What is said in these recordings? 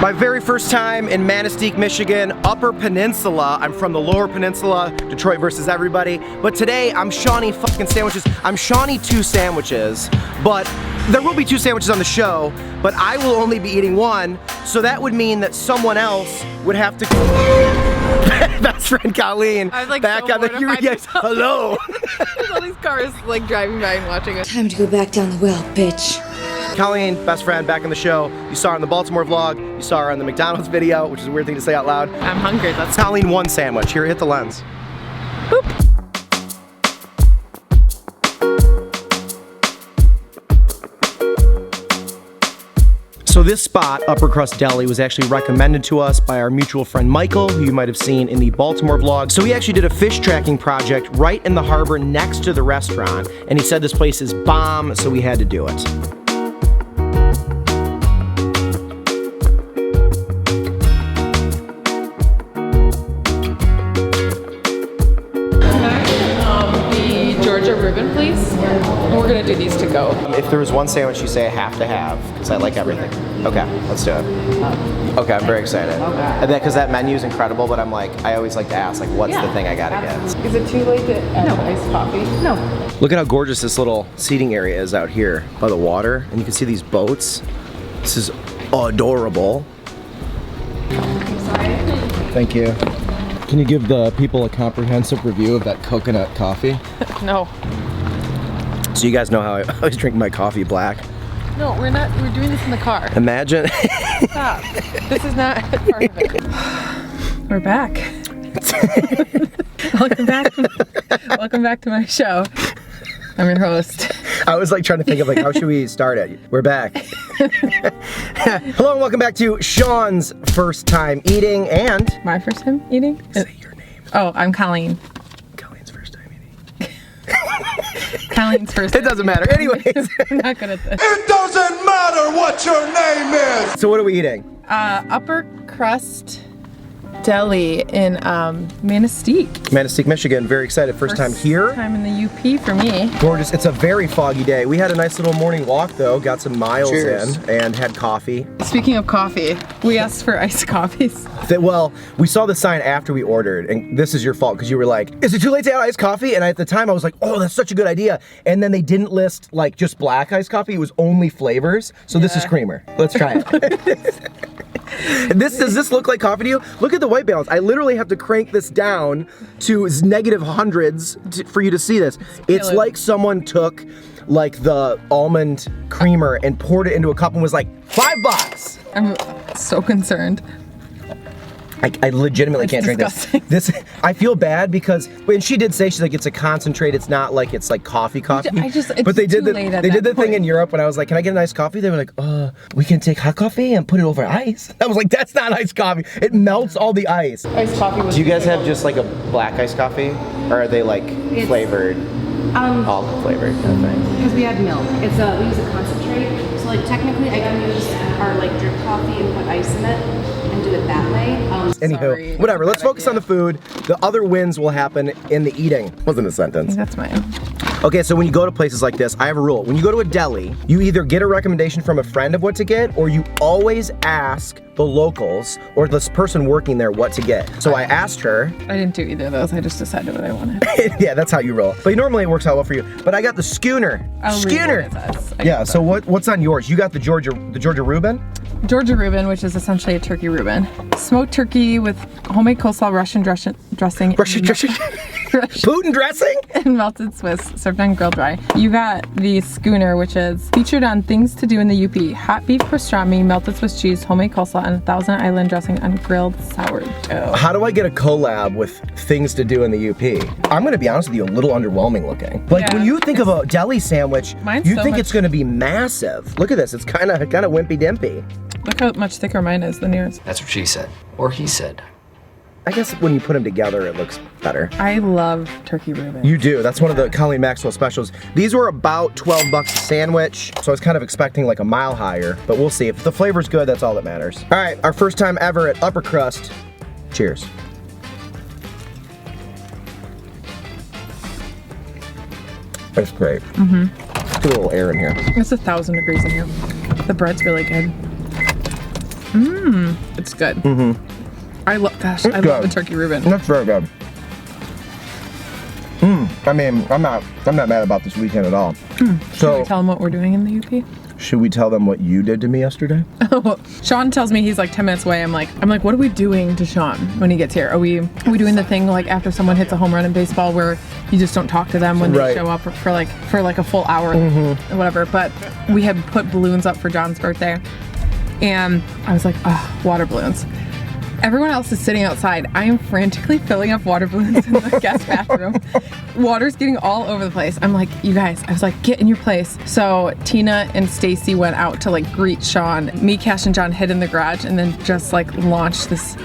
My very first time in Manistee, Michigan, Upper Peninsula. I'm from the Lower Peninsula, Detroit versus everybody. But today, I'm Shawnee fucking sandwiches. I'm Shawnee 2 sandwiches, but there will be 2 sandwiches on the show, but I will only be eating 1, so that would mean that someone else would have to Best friend Colleen, I was like back so on the yes, hello. There's all these cars like driving by and watching us. Time to go back down the well, bitch. Colleen, best friend, back on the show. You saw her on the Baltimore vlog. You saw her on the McDonald's video, which is a weird thing to say out loud. I'm hungry. That's Colleen 1 sandwich. Here, hit the lens. Boop. So this spot, Upper Crust Deli, was actually recommended to us by our mutual friend Michael, who you might have seen in the Baltimore vlog. So he actually did a fish tracking project right in the harbor next to the restaurant, and he said this place is bomb, so we had to do it. Ribbon, please. And we're gonna do these to go. If there was one sandwich you say I have to have, because I like everything. Okay, let's do it. Okay, I'm very excited. Okay. Because that menu is incredible, but I'm like, I always like to ask, like, what's the thing I gotta get? Is it too late to add iced coffee? No. Look at how gorgeous this little seating area is out here by the water, and you can see these boats. This is adorable. Thank you. Can you give the people a comprehensive review of that coconut coffee? No. So you guys know how I always drink my coffee black. No, we're not. We're doing this in the car. Imagine. Stop. This is not part of it. We're back. Welcome back to my show. I'm your host. I was like trying to think of like, how should we start it? We're back. Hello and welcome back to Sean's first time eating and... My first time eating? Say your name. Oh, I'm Colleen. Colleen's first time eating. Colleen's first time. It doesn't matter. Anyways. I'm not good at this. It doesn't matter what your name is! So what are we eating? Upper Crust Deli in Manistee, Michigan. Very excited. First time here. Time in the UP for me. Gorgeous. It's a very foggy day. We had a nice little morning walk though. Got some miles Cheers. in and had coffee. Speaking of coffee, we asked for iced coffees. Well, we saw the sign after we ordered, and this is your fault because you were like, "Is it too late to add iced coffee?" And at the time I was like, "Oh, that's such a good idea." And then they didn't list like just black iced coffee. It was only flavors. So this is creamer. Let's try it. Does this look like coffee to you? Look at the white balance. I literally have to crank this down to negative hundreds for you to see this. It's like someone took like the almond creamer and poured it into a cup and was like, $5. I'm so concerned. I legitimately can't drink this. I feel bad because when she did say, she's like, it's a concentrate, it's not like it's like coffee. But they did the thing in Europe when I was like, can I get an iced coffee? They were like, we can take hot coffee and put it over ice. I was like, that's not iced coffee. It melts all the ice. Iced coffee was. Do you guys have just like a black iced coffee? Or are they like flavored? All flavored kind of thing. Because we add milk. We use a concentrate. So like technically I can use our like drip coffee and put ice in it and do it that way. Anywho, whatever. Let's focus on the food. The other wins will happen in the eating. Wasn't a sentence. That's mine. Okay, so when you go to places like this, I have a rule. When you go to a deli, you either get a recommendation from a friend of what to get, or you always ask the locals or this person working there what to get. So I asked her. I didn't do either of those. I just decided what I wanted. Yeah, that's how you roll. But normally it works out well for you. But I got the schooner. Schooner. Yeah. So what's on yours? You got the Georgia Reuben. Georgia Reuben, which is essentially a turkey Reuben. Smoked turkey with homemade coleslaw, Russian dressing. Russian dressing? Putin dressing? And melted Swiss, served on grilled rye. You got the schooner, which is featured on Things to Do in the UP. Hot beef pastrami, melted Swiss cheese, homemade coleslaw, and 1,000 Island dressing on grilled sourdough. How do I get a collab with Things to Do in the UP? I'm gonna be honest with you, a little underwhelming looking. Like when you think of a deli sandwich, you think it's gonna be massive. Look at this, it's kind of wimpy dimpy. Look how much thicker mine is than yours. That's what she said. Or he said. I guess when you put them together, it looks better. I love turkey Reuben. You do. That's one of the Colleen Maxwell specials. These were about $12 a sandwich, so I was kind of expecting like a mile higher, but we'll see. If the flavor's good, that's all that matters. All right, our first time ever at Upper Crust. Cheers. That's great. Let's get a little air in here. It's 1,000 degrees in here. The bread's really good. It's good. I love I love the turkey Reuben. That's very good. I mean, I'm not mad about this weekend at all. Should we tell them what we're doing in the UP? Should we tell them what you did to me yesterday? Sean tells me he's like 10 minutes away. I'm like, what are we doing to Sean when he gets here? Are we doing the thing like after someone hits a home run in baseball where you just don't talk to them when they show up for like a full hour or whatever? But we had put balloons up for John's birthday, and I was like, water balloons. Everyone else is sitting outside. I am frantically filling up water balloons in the guest bathroom. Water's getting all over the place. I'm like, you guys, I was like, get in your place. So Tina and Stacy went out to like greet Sean. Me, Cash, and John hid in the garage and then just like launched this.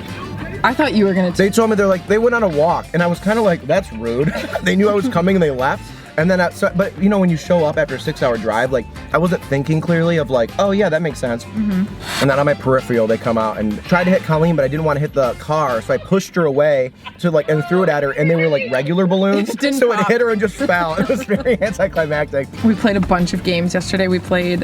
I thought you were gonna. They told me they went on a walk, and I was kind of like, that's rude. They knew I was coming and they left. And then, but you know, when you show up after a 6-hour drive, like I wasn't thinking clearly of like, oh yeah, that makes sense. And then on my peripheral, they come out and tried to hit Colleen, but I didn't want to hit the car, so I pushed her away and threw it at her, and they were like regular balloons, so it hit her and just fell. It was very anticlimactic. We played a bunch of games yesterday. We played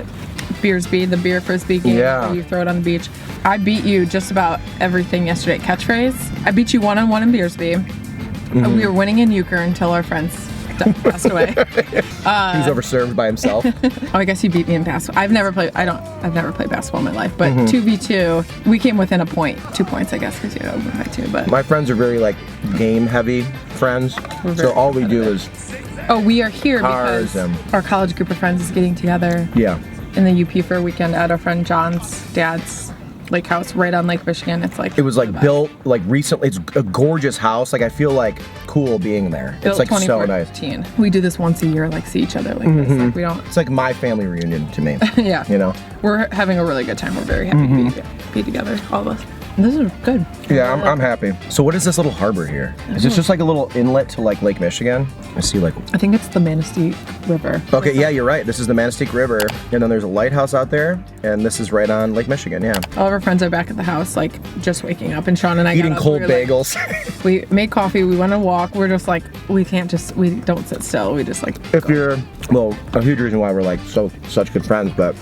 Beersby, the beer frisbee game. Yeah. Where you throw it on the beach. I beat you just about everything yesterday. Catchphrase. I beat you 1-on-1 in Beersby. We were winning in euchre until our friends passed away. He was overserved by himself. I guess you beat me in basketball. I've never played basketball in my life, but 2v2, we came within a point, 2 points, I guess, because you over by 2. But My friends are very like game heavy friends, so all we do is we are here because and our college group of friends is getting together. Yeah. In the UP for a weekend at our friend John's dad's lake house right on Lake Michigan. It's like it was like built like recently. It's a gorgeous house. Like I feel like cool being there. Built it's like so nice. 2014. We do this once a year, like see each other like this. Like we don't. It's like my family reunion to me. Yeah. You know. We're having a really good time. We're very happy to be together, all of us. And this is good. Yeah, I'm happy. So what is this little harbor here? Is this just like a little inlet to like Lake Michigan? I see like. I think it's the Manistee River. Okay, yeah, you're right. This is the Manistee River, and then there's a lighthouse out there, and this is right on Lake Michigan. Yeah. All of our friends are back at the house, like just waking up, and Sean and I eating got up, cold we were, bagels. Like, we made coffee. We went on a walk. We're just like we don't sit still. We just like. If you're a huge reason why we're like such good friends, but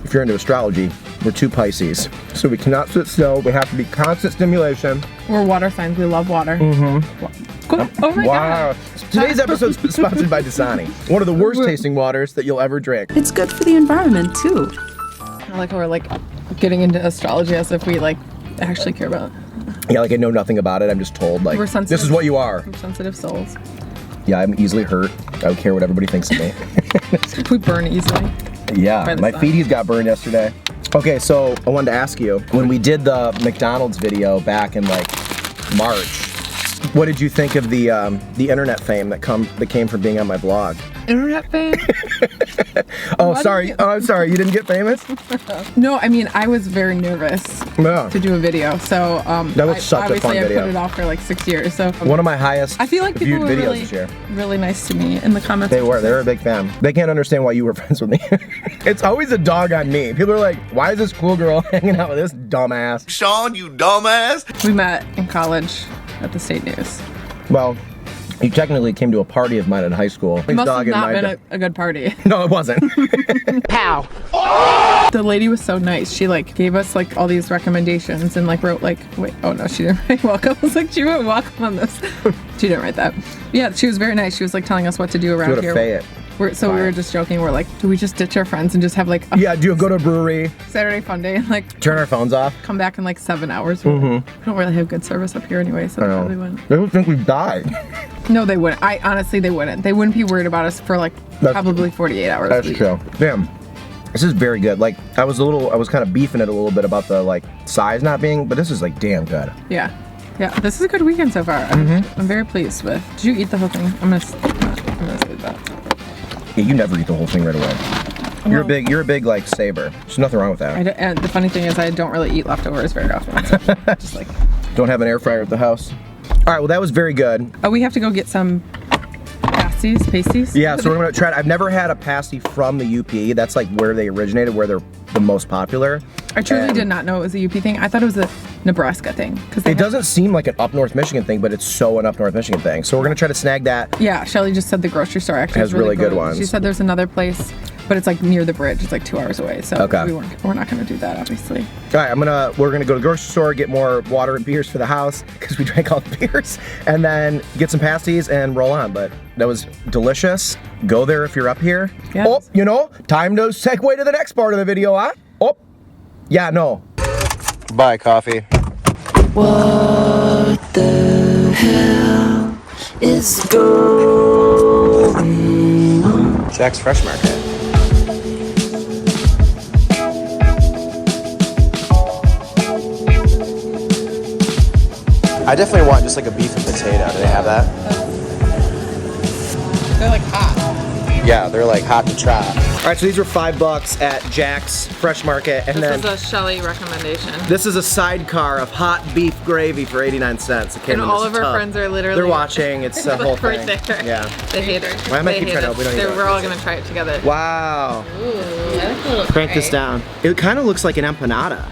if you're into astrology, we're 2 Pisces, so we cannot sit still. We have to be constant stimulation. We're water signs. We love water. Oh my Wow. God. Today's episode is sponsored by Dasani, one of the worst tasting waters that you'll ever drink. It's good for the environment, too. I like how we're like getting into astrology as if we like actually care about it. Yeah, like I know nothing about it. I'm just told like We're sensitive. this is what you are. We're sensitive souls. Yeah, I'm easily hurt. I don't care what everybody thinks of me. We burn easily. Yeah, By the my sun. feeties got burned yesterday. Okay, so I wanted to ask you, when we did the McDonald's video back in like March, what did you think of the internet fame that came from being on my blog? Internet fame? Oh, sorry. Oh, I'm sorry. You didn't get famous? No, I mean I was very nervous No. to do a video, so That was such a fun obviously I video. put it off for like 6 years. So One of my highest I feel like viewed people were videos really, this year. really nice to me in the comments. They were a big fan. They can't understand why you were friends with me. It's always a dog on me. People are like, why is this cool girl hanging out with this dumbass? Sean, you dumbass. We met in college at the State News. Well, you technically came to a party of mine in high school. It must have not been a good party. No, it wasn't. Pow. The lady was so nice. She like gave us like all these recommendations and like wrote like, wait, oh no, she didn't write welcome. I was like, she wrote welcome on this. She didn't write that. Yeah, she was very nice. She was like telling us what to do around Go to here. Fayette. So we were just joking. We're like, do we just ditch our friends and just have like a Yeah, go to a brewery, Saturday fun day and like turn our phones off. come back in like 7 hours? We don't really have good service up here anyway, so they probably wouldn't. They would think we died. No, they wouldn't. Honestly, they wouldn't. They wouldn't be worried about us for like probably 48 hours. That's true. Damn. This is very good. Like, I was kind of beefing it a little bit about the like size not being, but this is like damn good. Yeah. Yeah, this is a good weekend so far. I'm very pleased with. Did you eat the whole thing? I'm gonna save that. Yeah, you never eat the whole thing right away. You're a big like saver. There's nothing wrong with that. And the funny thing is, I don't really eat leftovers very often. So just like. Don't have an air fryer at the house. All right, well that was very good. Oh, we have to go get some pasties. Yeah, so we're gonna try it. I've never had a pasty from the UP. That's like where they originated, where they're the most popular. I truly did not know it was a UP thing. I thought it was a Nebraska thing. It doesn't seem like an up North Michigan thing, but it's so an up North Michigan thing. So we're gonna try to snag that. Yeah, Shelly just said the grocery store actually Has really good good. ones. She said there's another place but it's like near the bridge. It's like 2 hours away, so Okay. we're not gonna do that, obviously. All right, we're gonna go to the grocery store, get more water and beers for the house because we drank all the beers, and then get some pasties and roll on. But that was delicious. Go there if you're up here. Yes. Oh, time to segue to the next part of the video, huh? Oh, yeah, no. Bye, coffee. What the hell is going on? Jack's Fresh Market. I definitely want just like a beef and potato. Do they have that? They're like hot. Yeah, they're like hot to try. All right, so these were $5 at Jack's Fresh Market, and This is a Shelly recommendation. this is a sidecar of hot beef gravy for 89 cents. It came And in all this of our tub. friends are literally. They're watching. It's a whole thing. Right there. Yeah. They hate her. Why am I They keep hate trying to us. open it? We're all gonna try it together. Wow. Ooh, that looks a little Crank this down. It kind of looks like an empanada,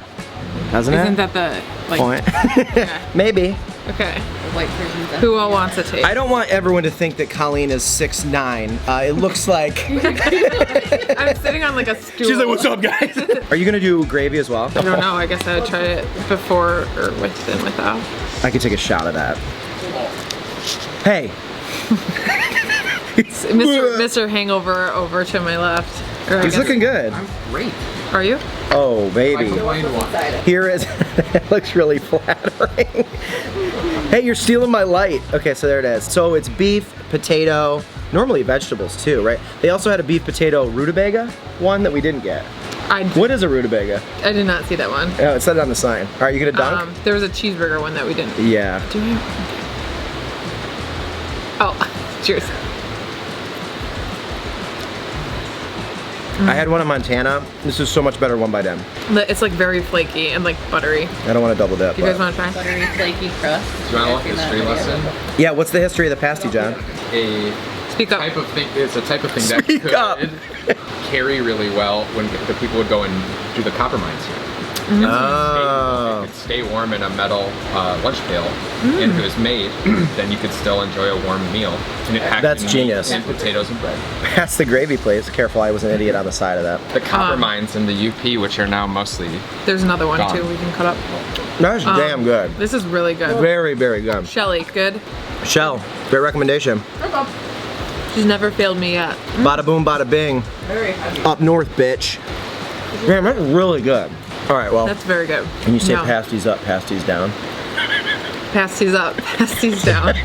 doesn't it? Isn't that the like? Point. Maybe. Okay. white version. Who all wants a taste? I don't want everyone to think that Colleen is 6'9". It looks like. I'm sitting on like a stool. She's like, "What's up, guys?" Are you gonna do gravy as well? I don't know. I guess I would try it before or with and without. I could take a shot of that. Hey. Mr. Hangover over to my left. Or I He's guess- looking good. Great. Are you? Oh, baby. Inside. Here is. It looks really flattering. Hey, you're stealing my light. Okay, so there it is. So it's beef, potato, normally vegetables too, right? They also had a beef potato rutabaga one that we didn't get. What is a rutabaga? I did not see that one. Oh, it said it on the sign. All right, you gonna dunk? There was a cheeseburger one that we didn't. Yeah. Do we? Oh, cheers. I had one in Montana. This is so much better one by them. It's like very flaky and like buttery. I don't want to double dip. You guys but- want to try? Buttery, flaky crust. Do you want a history lesson? Yeah, what's the history of the pasty, John? A Speak up. type of thing. It's a type of thing that Speak could up. carry really well when the people would go and do the copper mines here. Oh. It could stay warm in a metal lunch pail, and if it was made, then you could still enjoy a warm meal. And it packed That's in meat genius. And potatoes and bread. Pass the gravy, please. Careful, I was an idiot on the side of that. The copper mines in the UP, which are now mostly There's another one Gone. too we can cut up. That's damn good. This is really good. Very, very good. Shelly, good. Shell, great recommendation. She's never failed me yet. Bada boom, bada bing. Very heavy. Up north, bitch. Man, that's really good. All right, well, That's very good. can you say No. pasties up, pasties down? Pasties up, pasties down.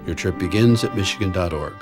Your trip begins at Michigan.org.